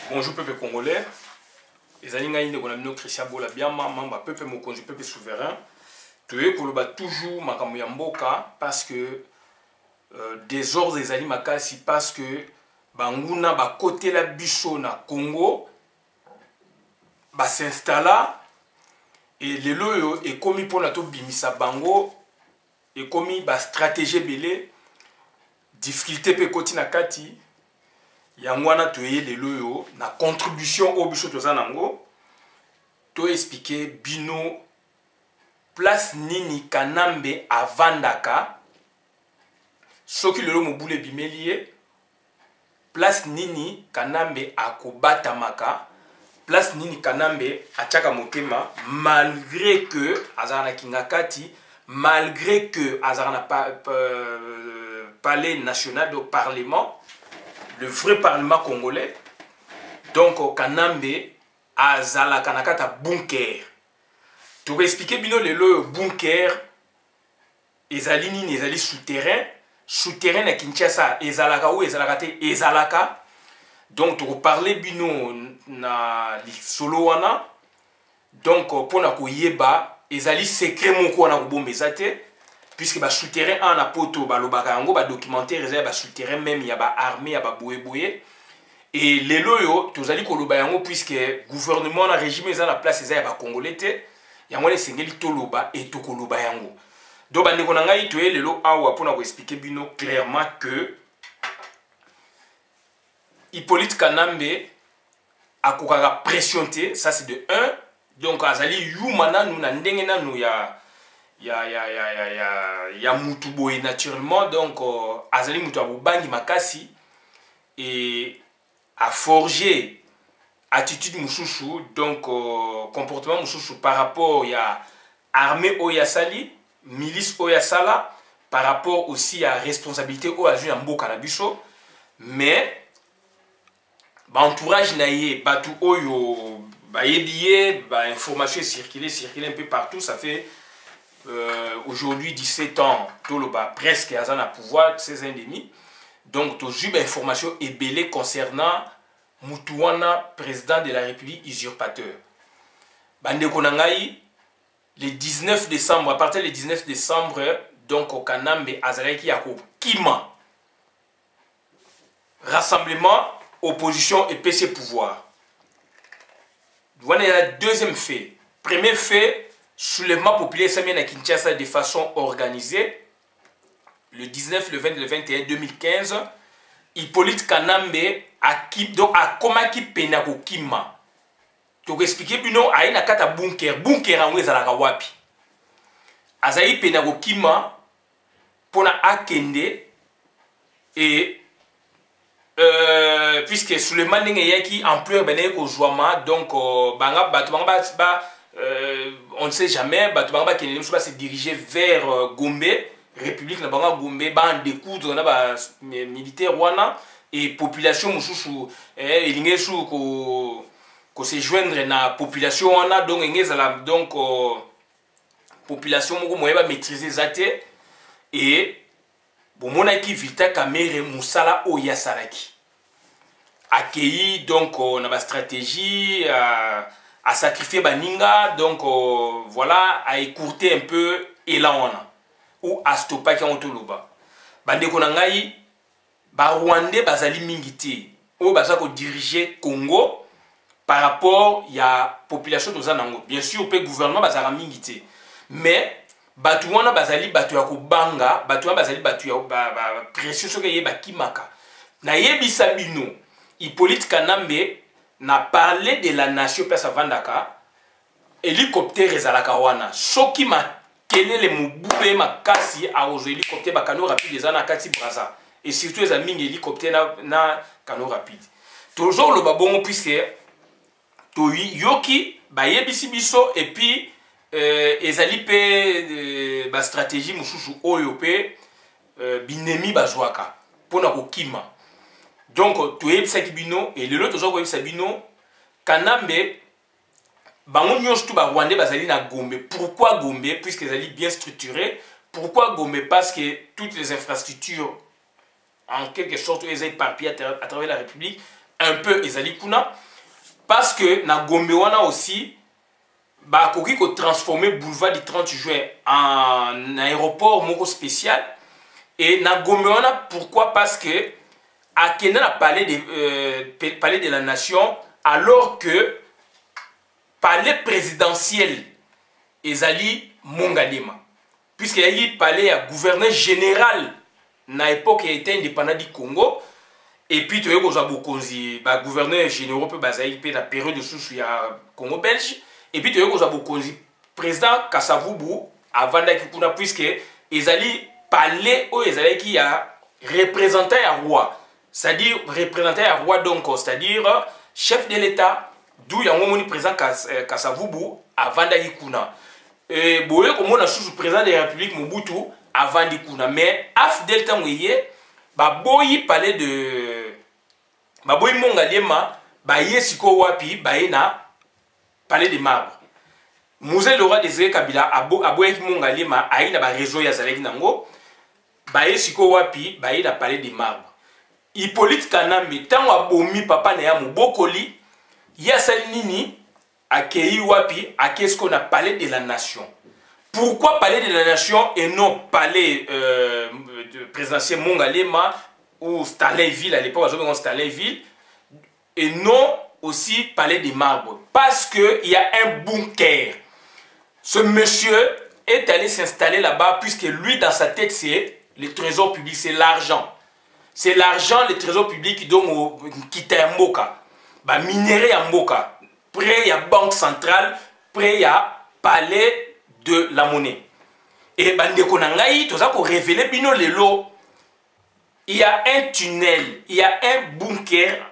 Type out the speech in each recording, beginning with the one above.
Bonjour peuple congolais. Les alliés de Gonamino Christian Bola Biama, membre peuple mokonzi peuple souverain. Tu es pour le toujours makambo ya mboka parce que des ordres des alliés makasi parce que banguna ba côté la biso na Congo ba s'installa et les loyo et commis pour la to bimisa bango et commis ba stratégie belé difficulté pe koti na kati. Yangwana toye lelo yo na contribution au biso toza nango to expliquer bino place nini kanambe avandaka soki lelo mobule bimelie place nini kanambe akobata maka place nini kanambe achaka motema malgré que azana kingakati malgré que azana palais national de parlement le vrai parlement congolais. Donc kanambe azala kanakata bunker. Tu vas expliquer bino le bunker ezali nini ezali souterrain na Kinshasa ezalaka ou ezalaka te ezalaka. Donc tu vas parler bino na solo wana. Donc pour na koyeba ezali secret moko wana kobomeza te. Puisque ba souterrain en apoto ba lobaka yango ba documentaire ezali ba souterrain même ya ba armée ya ba boye et les loyo tozali ko loba yango puisque gouvernement na régime eza na place ezali ya ba congolais te yango le sengeli to loba et to ko loba yango donc ba ndeko na ngai to lelo awa pona ko expliquer bino clairement que Hippolyte Kanambe akokaka pression te, ça c'est de 1. Donc azali yumana nous na ndenge na nous ya mutu boye naturellement. Donc azali mutu abobangi makasi et a forgé attitude mususu, donc comportement mususu par rapport ya armée oya sali milice oya sala par rapport aussi à responsabilité oya azui na mboka na biso. Mais ba entourage na ye batu oyo ba yebiye ba information circuler un peu partout. Ça fait aujourd'hui 17 ans, Toloba presque à un pouvoir, 16 ans et demi. Donc, tu as eu l'information ébélée concernant Moutouana, président de la République usurpateur. Bande Konangaï, le 19 décembre, à partir du 19 décembre, donc au Kanambe, Azareki Yako, Kima. Rassemblement, opposition et PC pouvoir. Voilà le deuxième fait. Premier fait, soulèvement populaire s'amène à Kinshasa de façon organisée. Le 19, le 20, le 21, 2015, Hippolyte Kanambe a komaki penako kima. Donc expliquer bino a ina kata bunker anwe zalaka wapi. Azayi penako kima pona akende et puisque soulèvement ndenge yaki ampleur bene ko joama donc banga batu banga on ne sait jamais, Batubanga va se diriger vers Gombe, République de Gombe, en découdre militaire wana et population mususu elingesu ko se joindre na population wana donc ngezala donc population moko moyeba maîtriser zate et bomona ki Vita Kamere musala oya salaki accueilli donc na ba stratégie à sacrifier Baninga, donc voilà, à écourter un peu Elan ou à stopper Kiantoloba. Bande Konangaï, Rwandais Bazali Mingiti, ou Bazako diriger Congo par rapport à la population de Zanango. Bien sûr, le gouvernement Bazara Mingiti, mais Batouana Bazali Batouako Banga, Batouana Bazali Batouako pression sur Yeba Kimaka. Nayebi Sabino, Hippolyte Kanambe n'a parlé de la nation pesa vandaka hélicoptère ezalaka wana soki ma kelele mubube makasi a ozo hélicoptère ba kano rapide ezana kati braza et surtout les amis hélicoptère na kano rapide toujours le babongo puisque to yoki ba yebisi biso et puis ezali pe ba stratégie mususu oyo pe binemi bazwaka pona kokima. Donc, tu es Sabino et le lot de Sabino, Kanambe, Bango Nyos Touba Rwandais Bazali na Gombe. Pourquoi Gombe? Puisqu'ils allaient bien structurés. Pourquoi Gombe? Parce que toutes les infrastructures, en quelque sorte, elles éparpillées à travers la République, un peu ezali kuna parce que na Gombe wana aussi ba koki ko transformer boulevard du 30 juin en aéroport moko spécial et na Gombe wana pourquoi parce que akenda na palais de la nation alors que palais présidentiel ezali Mongalema puisque y a palais à gouverneur général na époque il était indépendant du Congo et puis tu vois bokonzi ba gouverneur généraux peut basaï pe la période de sous ya Congo belge et puis tu vois bokonzi président Kasavubu avant d'akikuna puisque ezali palais ou ezali qui a représentant à roi c'est-à-dire représentant à roi donc c'est-à-dire chef de l'état d'où il y a un président Kasavubu avant d'akikuna et boye comme on a sous président de la République Mobutu avant d'akikuna mais af delta moye ba boyi parler de ba boyi Mongalema ba yesiko wapi ba na parler de marbre Musée Laurent Désiré Kabila aboyi Mongalema aina ba réseau ya zaleki nango ba yesiko wapi ba na parler de marbre Hippolyte Kanambe tango abomi papa na ya mobokoli ya sali nini akei wapi akesko na parler de la nation. Pourquoi parler de la nation et non parler de présidentiel Mongalema ou Stalinville à l'époque, Stalinville, et non aussi parler des marbres? Parce qu'il y a un bunker. Ce monsieur est allé s'installer là-bas puisque lui, dans sa tête, c'est le trésor public, c'est l'argent. C'est l'argent, le trésor public qui donne au Mboka. Bah, minéré à Mboka. Près, il y a banque centrale. Près, il y a palais de la monnaie. Et bandeko nangai, tout ça pour révéler bino lelo. Il y a un tunnel, il y a un bunker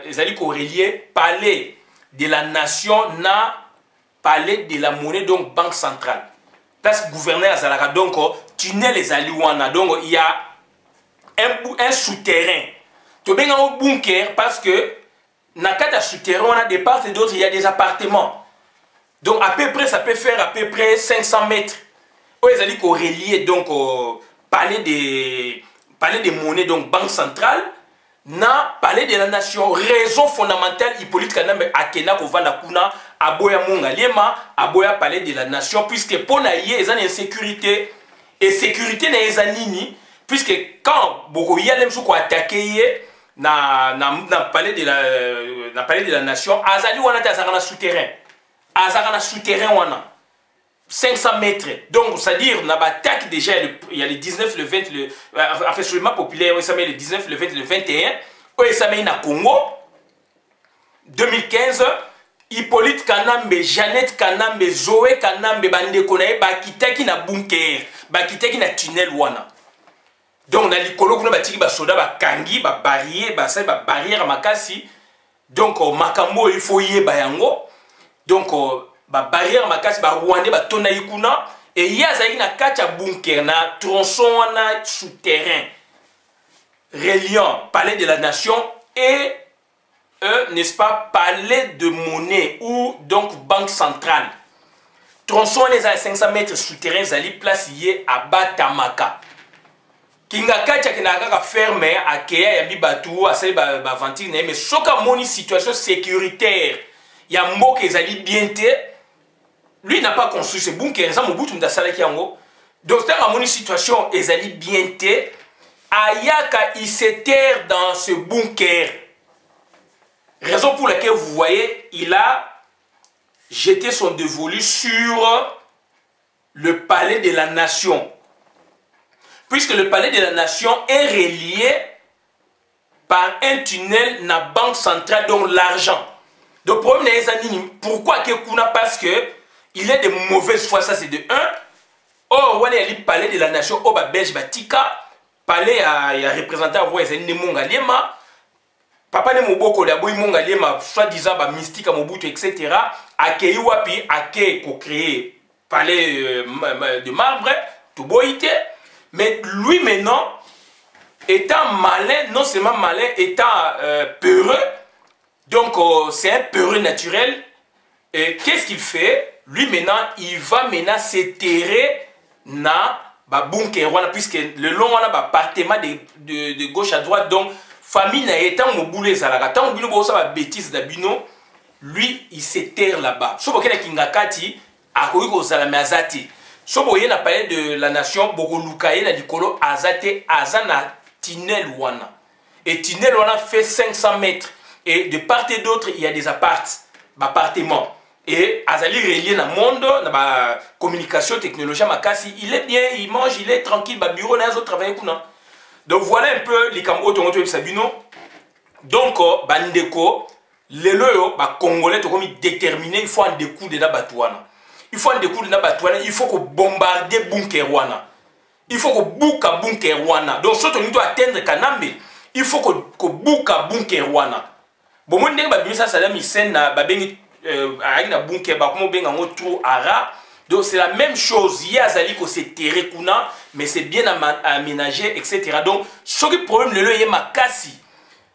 ezali ko relier palais de la nation na palais de la monnaie donc banque centrale. Parce que gouverneur azalaka donc tunnel ezali wana donc il y a un souterrain. To benga au bunker parce que na kata souterrain on a des parts et d'autres il y a des appartements. Donc à peu près, ça peut faire à peu près 500 mètres. Où ils allaient relier donc au palais des monnaies, donc banque centrale, na palais de la nation. Raison fondamentale, Hippolyte Kanambe akena kovanda kuna aboya Mongalema, aboya palais de la nation, puisque pour naïe, ils ont une insécurité. Et sécurité na ezanini, puisque quand beaucoup y a les gens qui attaqué na palais de la nation, azali wana ta azana souterrain. Azarana souterrain wana 500 mètres donc c'est à dire on a attaque déjà il y a le 19 le 20 le enfin sur le map populaire ça met le 19 le 20 le 21 et ça met na Congo 2015 Hippolyte Kanambe Jeannette Kanambe Zoé Kanambe bande konaye bakitaki na bunker bakitaki na tunnel wana donc na likolo kuna batiki ba soda ba kangi ba barrière makasi donc makambo il faut yeba yango. Donc, ba barrière makasi ba Rwandais ba tona ikuna et yazaki na kacha bunker na tronçon na souterrain reliant palais de la nation et n'est-ce pas palais de monnaie ou donc banque centrale. Tronçon les à 500 mètres souterrain zali place yé à Batamaka. Kinga kacha kinaka fermé à Kea ya bibatu à celle ba ventile mais soka moni situation sécuritaire. Il y a Mboka ezali bienté. Lui n'a pas construit ce bunker. Donc, dans une situation ezali bienté, Ayaka il s'éterre dans ce bunker. Raison pour laquelle vous voyez, il a jeté son dévolu sur le palais de la nation. Puisque le palais de la nation est relié par un tunnel na banque centrale, donc l'argent. Le problème n'est pas pourquoi Kekuna parce que il est de mauvaise foi, ça c'est de 1. Oh, on est palais de la nation, oh, bah, belge, bah, tika, palais à représentant, ouais, c'est Mongalema, papa de Moboko, la boy Mongalema, soi-disant, bah, mystique à Mobutu, etc. Akei wapi, akei ko créer palais de marbre, tout boité, mais lui maintenant, étant malin, non seulement malin, étant peureux. Donc, c'est un peureux naturel. Et qu'est-ce qu'il fait? Lui, maintenant, il va maintenant s'éterrer dans le bunker. Puisque le long, on a un appartement de gauche à droite. Donc, famille na étant mobulu ezalaka tant bino bo ça ba bêtise da bino lui il se terre là-bas so bokela kingakati akoki kozala mais azati so boye na parler de la nation boko lukaye na likolo azate azana tunnel wana et tunnel wana fait 500 mètres et de part et d'autre il y a des appartements et azali relié na monde na ba communication technologie makasi il est bien il mange il est tranquille ba bureau na zo travailler kuna donc voilà un peu les kambo tongoto sabino donc bandeko lelo yo ba congolais to comme déterminé il faut en découdre na batouana il faut en découdre na batouana il faut que bombarder bunker wana il faut que buka bunker wana donc surtout nous doit atteindre kanambe il faut que buka bunker wana bon moi ndenge ba bimisa Saddam Hussein na ba bengi avec na bunker ba comme benga ngo trou ara donc c'est la même chose il y a zali ko se terre kuna mais c'est bien aménagé etc donc ce qui problème le yé makasi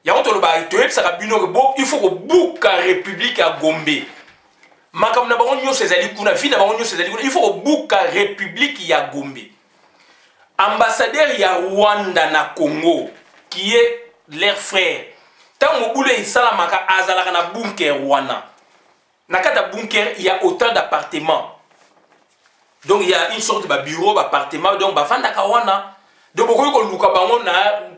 ya on to lo ba to yebisa bino bo il faut que buka république à Gombe makam na bango nyo sezali kuna vi na bango nyo sezali kuna il faut que buka république ya Gombe ambassadeur ya Rwanda na Congo qui est leur frère tant mobulu isalamaka azalaka na bunker wana na kata bunker il y a autant d'appartements donc il y a une sorte de bureau d'appartement donc bafanda kawana donc beaucoup ko luka bango na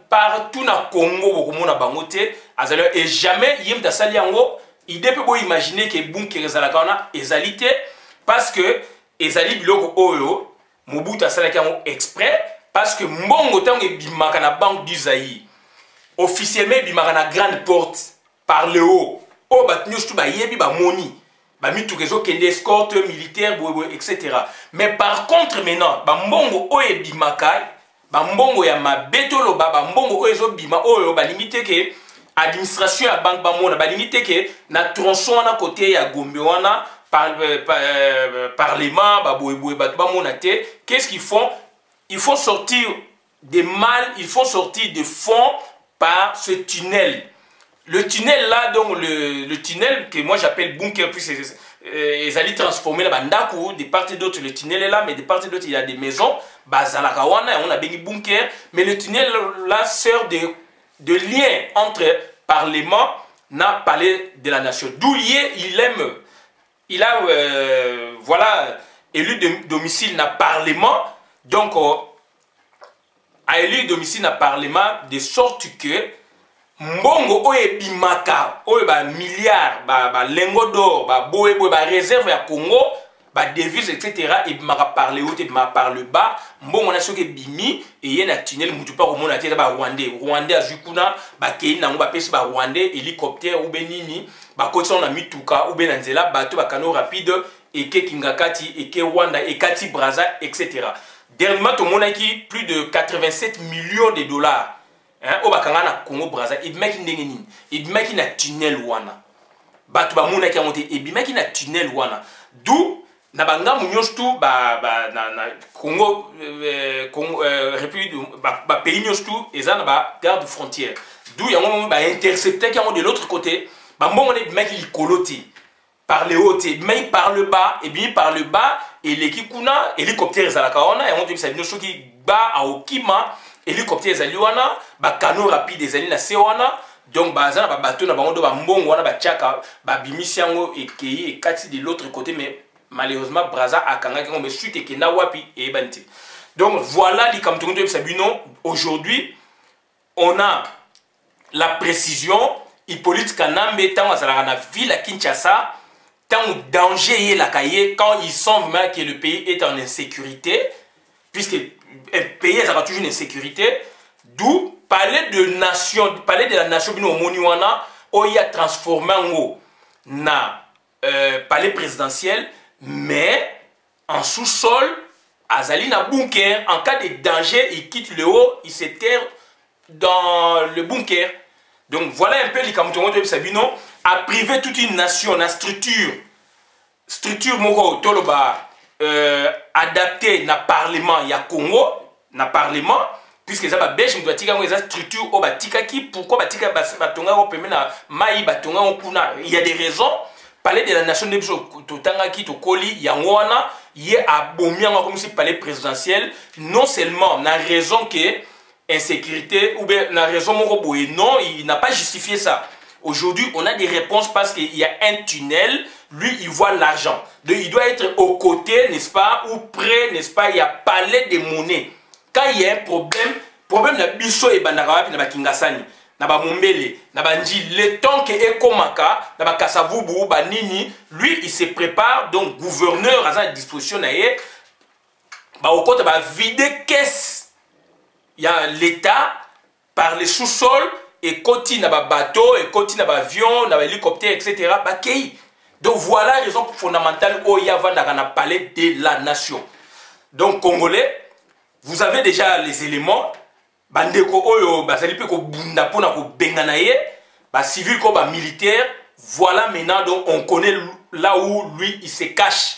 partout na Congo beaucoup mona bango te azali et jamais yim da sali yango idée peut imaginer que bunker ezalaka wana ezalité parce que ezali biloko oyo Mobutu asalaki yango exprès parce que mbongo tango ebimaka na banque du Zaïre officiellement ebimaka na grande porte par le haut o bato nyonso ba yebi ba moni ba mituka ezokende escorte militaire etc mais par contre maintenant ba mbongo oyo ebimaka ba mbongo ya mabetolo ba mbongo oyo ezobima oyo ba limité ke administration ya banque ba mona ba limité ke na tronçon wana côté ya Gombe wana parlement ba boye ba mona te qu'est-ce qu'ils font il faut sortir des mal il faut sortir de fonds par ce tunnel. Le tunnel là, donc le tunnel que moi j'appelle bunker, puis ils allaient transformer la bandakou, de part et d'autre le tunnel est là, mais de part et d'autre il y a des maisons, Bazalakawana, on a bien bunker, mais le tunnel là sert de lien entre Parlement et Palais de la Nation. D'où il a voilà, élu de domicile dans le Parlement, donc a élu domicile dans le Parlement de sorte que mbongo oye bimaka oye ba milliards ba lengo d'or ba boye ba réserve ya Congo ba devise etc et bimaka par le haut et bimaka par le bas mbongo na soki bimi et yena tunnel mutu pa komona te ba rwandais azukuna ba kei nango ba pesi ba rwandais hélicoptère ou benini ba kotsa na mituka ou benanzela bato ba kano rapide et ke kingakati et ke Rwanda et kati Braza etc. Dernièrement, tout le monde a qui plus de 87 millions de dollars. Au Bakanga na Congo Braza, il m'a qui na tunnel wana. Batu ba mona qui a monté, il m'a qui na tunnel wana. D'où na banga munyos tout na Congo République ba pays nyos tout et ça na ba garde frontière. D'où il y a un ba intercepté qui a de l'autre côté, ba mbongo ne m'a qui koloti par le haut, mais par le bas et bien par le bas. Et l'équipuna hélicoptère ezalakaona et on dit ça bino soki ba a okima hélicoptère ezaliwana ba canot rapide ezali na sewana donc bazana ba bateau na bango do ba mbongo wana ba tchaka ba bimisi yango ekei et kati de l'autre côté mais malheureusement Braza akanga ki ngombe suite ke na wapi et banti donc voilà li kamtongo sabino aujourd'hui on a la précision Hippolyte Kanambe tant azalaka na ville à Kinshasa. Tant danger est la cahier quand il semble que le pays est en insécurité, puisque un pays a toujours une insécurité, d'où parler de la nation bino moniwana où il a transformé en na palais présidentiel, mais en sous-sol, azali na bunker, en cas de danger, il quitte le haut, il se terre dans le bunker. Donc voilà un peu les Kamutongo de Sabino a privé toute une nation, la structure moko toloba adapté na parlement ya Congo, na parlement puisque ça ba belge me doit tika ngo structure o batika ki pourquoi batika batonga ko pemena na mai batonga ko kuna il y a des raisons parler de la nation de totanga ki to koli yango wana ye abomi yango comme si palais présidentiel non seulement na raison que insécurité ou bien la raison non, il n'a pas justifié ça. Aujourd'hui, on a des réponses parce qu'il y a un tunnel, lui, il voit l'argent. Donc, il doit être aux côtés, n'est-ce pas, ou près, n'est-ce pas, il y a palais des monnaies. Quand il y a un problème na biso et bandarawapi na bakingasani, na ba mombele, na banji, le temps que ekomaka, na ba kasavubu, ba nini, lui, il se prépare, donc gouverneur à sa disposition na ye, ba au côté ba vider caisse. Il y a l'État par les sous-sols et côté na ba bateau et côté na ba avion, na ba hélicoptère, etc. Ba kei. Donc voilà la raison fondamentale où il y a na palais de la nation. Donc Congolais, vous avez déjà les éléments. Bandeko oyo bazali pe ko bunda pona ko bengana ye, ba civil ko ba militaire. Voilà maintenant donc on connaît là où lui il se cache.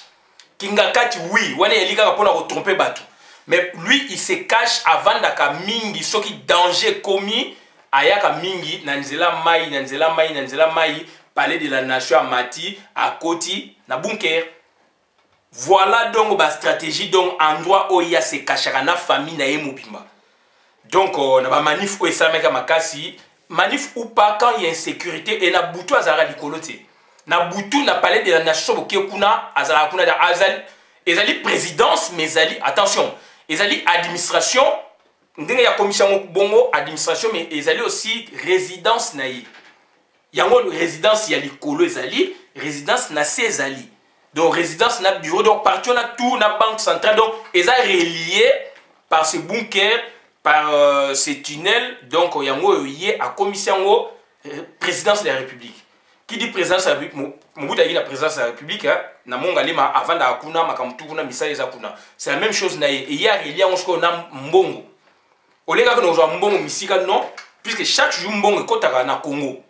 Kingakati oui, wana elika pona ko tromper batu. Mais lui il se cache avant daka mingi soki danger commis ayaka mingi nanzela mai palais de la nation à Mati à Koti na bunker. Voilà donc ba stratégie donc endroit où il y a se cachera na famille na Mobimba. Donc na ba manif ou esameka makasi manif ou pas quand il y a insécurité et na butu azara likolote. Na butu na palais de la nation boke kuna azara kuna da azali ezali présidence mais ezali attention ezali administration ndenge ya commission bongo administration mais ezali aussi résidence na ye. Yango résidence ya likolo ezali résidence na ezali. Donc résidence na bureau donc partout na tout na banque centrale donc eza relié par ce bunker par ces tunnels donc yango yé à commission présidence de la République. Qui dit présidence de la République Mobutu a la présidence de la République na mongalima avant da kuna makamtu kuna misali za kuna. C'est la même chose na et hier il y a on na mbongo. Olega ko no mbongo misika non puisque chaque jour mbongo kotaka na Congo.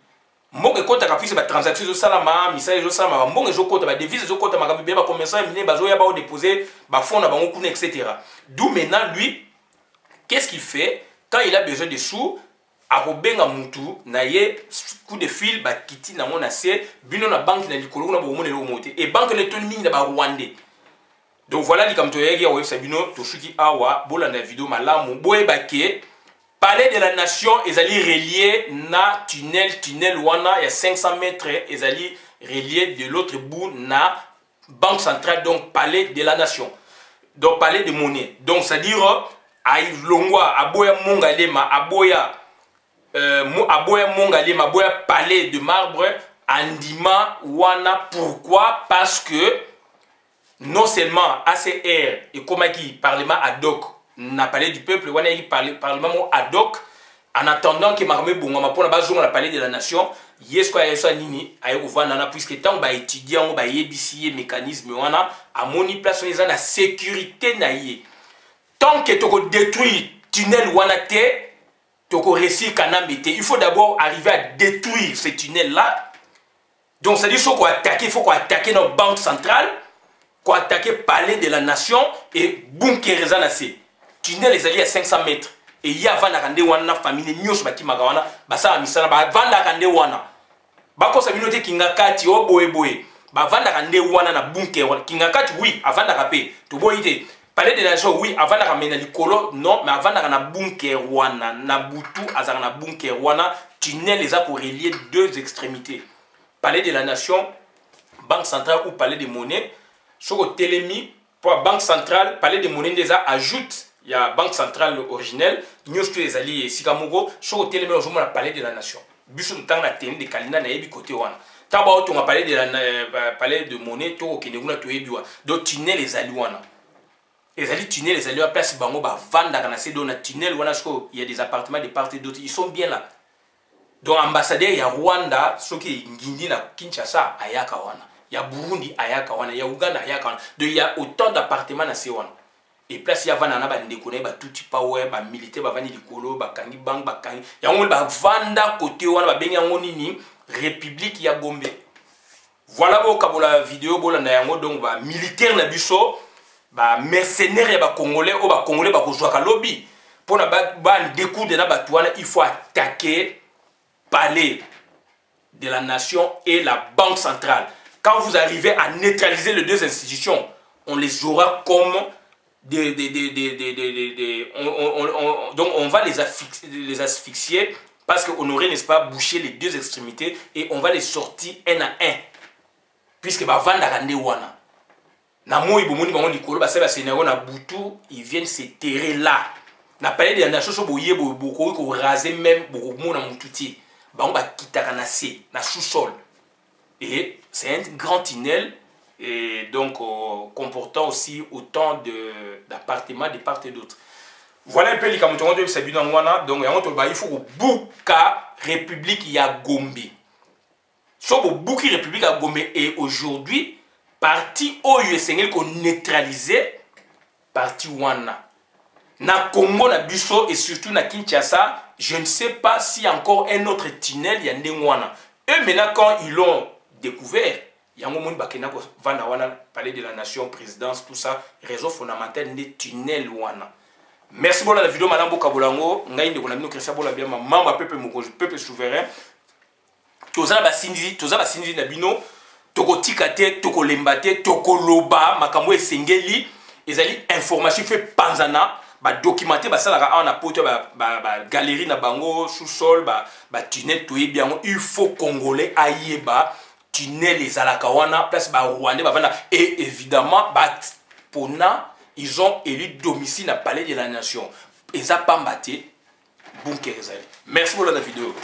Mbongo ekota puisque ba transaction zo salama misali zo salama mbongo zo kota ba devise zo kota makambi ba commerçant mine ba zo ya ba déposer ba fonds na bango kuna etc. D'où maintenant lui qu'est-ce qu'il fait quand il a besoin de sous a robenga mutu na ye coup de fil ba kiti na mona se bino na banque na likolo na bo monelo monter et banque ne toni mingi na ba rwandais. Donc voilà li comme to yegi wa website bino to shuki awa bola na vidéo malamu boye baké palais de la nation ezali relié na tunnel wana ya 500 mètres ezali relié de l'autre bout na banque centrale donc palais de la nation. Donc palais de monnaie. Donc ça dire ailongwa aboya mongalema aboya mongalema aboya palais de marbre andima wana. Pourquoi? Parce que non seulement ACR et Komaki parlement ad hoc n'a palais du peuple wana yi parlement ad hoc en attendant que marmé bongama pona bazonga na palais de la nation yesko ya yeso nini aye kovanda puisque tant ba étudiant ba yebisi mécanisme wana amoni place on na sécurité na ye. Tant que tu détruis tunnel Wanate, tu réussir Kanambete. Il faut d'abord arriver à détruire ce tunnel-là. Donc, ça dit qu'il faut attaquer, notre banque centrale, qu'on attaquer le palais de la nation et bunker les tunnel les alliés à 500 mètres. Et il y a Wana famille, Nyos Bakimagawana, Basa Misana, Vanda Kande Wana. Bako Sabinote Kingakati, Oboe Boe, Vanda Kande Wana na bunker. Kingakati, oui, avant d'arraper, tu vois idée. Palais de la nation, oui, avant de ramener le colo, non, mais avant de ramener bunker wana, Nabutu, azarana bunker wana, tunnel les a pour relier deux extrémités. Palais de la nation, banque centrale ou palais de monnaie, sur le télémi, pour banque centrale, palais de monnaie déjà ajoute, il y a banque centrale originelle, nous tous les alliés Sikamogo, sur le télémi, on joue le palais de la nation. Busso de temps la télé de Kalina na yebi côté wana. Taba on a palais de la palais de monnaie, to Keneguna to yebi wana. Donc tunnel les alliés wana. Les alliés tunnels, les alliés à place bango ba vanda kana se dans tunnel wana sko il y a des appartements de part et d'autre, ils sont bien là. Donc ambassadeur il y a Rwanda, soki ngindi na Kinshasa ayaka wana. Il y a Burundi ayaka wana, il y a Uganda ayaka wana. Donc il y a autant d'appartements na se wana. Et place il y a vanda na ba ndekone ba tuti power ba militaire ba vandi likolo ba kangi bank ba kangi. Ya ngol ba vanda côté wana ba benga ngoni ni République ya Gombe. Voilà bo kabola vidéo bola na yango donc ba militaire na biso ba mercenaires ya ba congolais ou ba congolais ba kozwaka lobby pour na ba découdre na batouana. Il faut attaquer palais de la nation et la banque centrale. Quand vous arrivez à neutraliser les deux institutions, on les aura comme donc on va les asphyxier parce qu'on aurait, n'est-ce pas, bouché les deux extrémités et on va les sortir un à un. Puisque bah vanda rande wana. Na moi ibomoni bango likolo ba seba sénéro na butu, ils viennent se terrer là. Na parlé de na chose boye boko ko raser même boko mona mututi. Bango ba kitaka na se, na sous-sol. Et c'est un grand tunnel et donc comportant aussi autant d'appartements de part et d'autre. Voilà un peu les camoutons de Sabina Wana. Donc il faut que Bouka République ya Gombe. So Bouki République à Gombe et aujourd'hui parti Oyo Sengel qu'on neutralisé parti Wana. Na Congo na Biso et surtout na Kinshasa, je ne sais pas s'il y a encore un autre tunnel yande Wana. Eux maintenant quand ils l'ont découvert, il y a un moment où Vanda Wana palais de la nation, présidence, tout ça, réseau fondamental des tunnels Wana. Merci beaucoup la vidéo madame Bokabolango, ngai ndeko na bino Christian Bola bien mama peuple souverain. Toza ba sinzi na bino, toko tikate, toko lembate, toko loba, makambo esengeli, ezali information fait panzana, ba documenter ba sala na poto ba galerie na bango sous-sol, ba tunnel toye bien, il faut congolais ayeba tunnel ezalaka wana place ba rwandais ba vanda et évidemment ba pona ils ont élu domicile à palais de la nation. Ils ont pas battu bunker. Merci pour la vidéo.